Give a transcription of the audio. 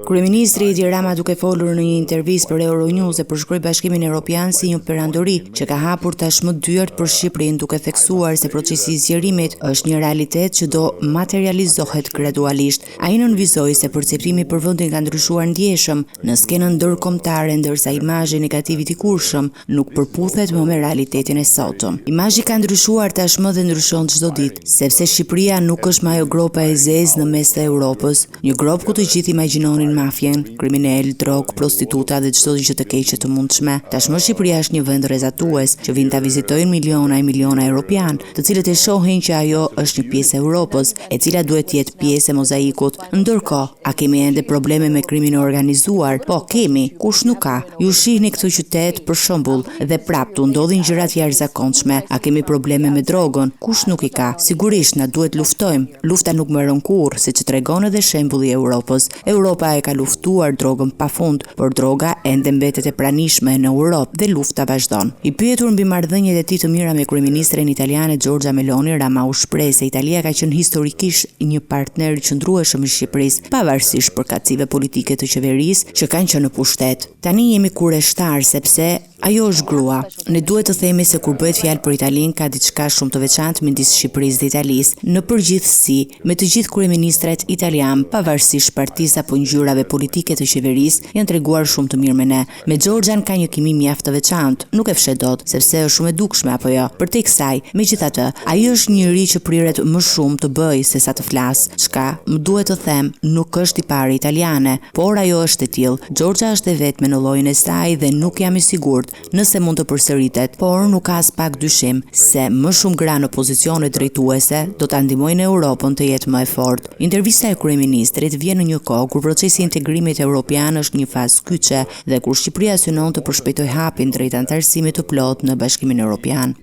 Kryeministri Edi Rama, duke folur në një intervistë për Euronews, e përshkroi Bashkimin Evropian si një perandori që ka hapur tashmë dyert për Shqipërinë, duke theksuar se procesi i zgjerimit është një realitet që do materializohet gradualisht. Ai nënvizoi se perceptimi për vendin ka ndryshuar ndjeshëm në skenën ndërkombëtare, ndërsa imazhi negativ i dikurshëm nuk përputhet më me realitetin e sotëm. Imazhi ka ndryshuar tashmë dhe ndryshon çdo ditë, sepse Shqipëria nuk është më ajo gropa e zezë në mes të Europës, një grop ku të gjithë imagjinonin mafjen, kriminal, drog, prostituta dhe çdo gjë të keqe të mundshme. Tashmë Shqipëria është një vend rrezatues që vijnë ta vizitojnë miliona e miliona europian, të cilët e shohin që ajo është një pjesë e Europës, e cila duhet të jetë pjesë e mozaikut. Ndërkohë, a kemi ende probleme me krimin e organizuar? Po, kemi, kush nuk ka? Ju shihni këtë qytet për shembull, dhe praptu ndodhin gjërat jashtëzakonshme. A kemi probleme me drogën? Kush nuk i ka? Sigurisht na duhet luftojmë. Lufta nuk mbaron kurrë, siç tregon edhe shembulli i Europës. Europa e ka luftuar drogën pafund, por droga ende mbetet e pranishme në Europë dhe lufta vazhdon. I pyetur mbi marrëdhëniet e tij të mira me kryeministren italiane Giorgia Meloni, Rama u shpreh se Italia ka qenë historikisht një partner i qëndrueshëm i Shqipërisë, pavarësisht përkatësive politike të qeverisë që kanë qenë në pushtet. Tani jemi kurreshtar sepse ajo është grua. Ne duhet të themi se kur bëhet fjalë për Italinë ka diçka shumë të veçantë midis Shqipërisë dhe Italisë. Në përgjithësi, me të gjithë kryeministrat italian, pavarësisht partisë apo ngjyrave politike të qeverisë, janë treguar shumë të mirë me ne. Me Giorgian ka një kimi mjaft të veçantë, nuk e fshet dot, sepse është shumë e dukshme apo jo. Përtej kësaj, megjithatë, ai është njëri që priret më shumë të bëjë se sa të flas. Çka më duhet të them, nuk është i pari italiane, por ajo është e tillë. Giorgia është e vetme në llojin e saj dhe nuk jam i sigurt nëse mund të përsëritet, por nuk ka as pak dyshim se më shumë gra në pozicione drejtuese do ta ndihmojnë Europën të jetë më e fortë. Intervista e kryeministrit vjen në një kohë kur procesi i integrimit evropian është një fazë kyçe dhe kur Shqipëria synon të përshpejtojë hapin drejt anëtarësimit të plotë në Bashkimin Evropian.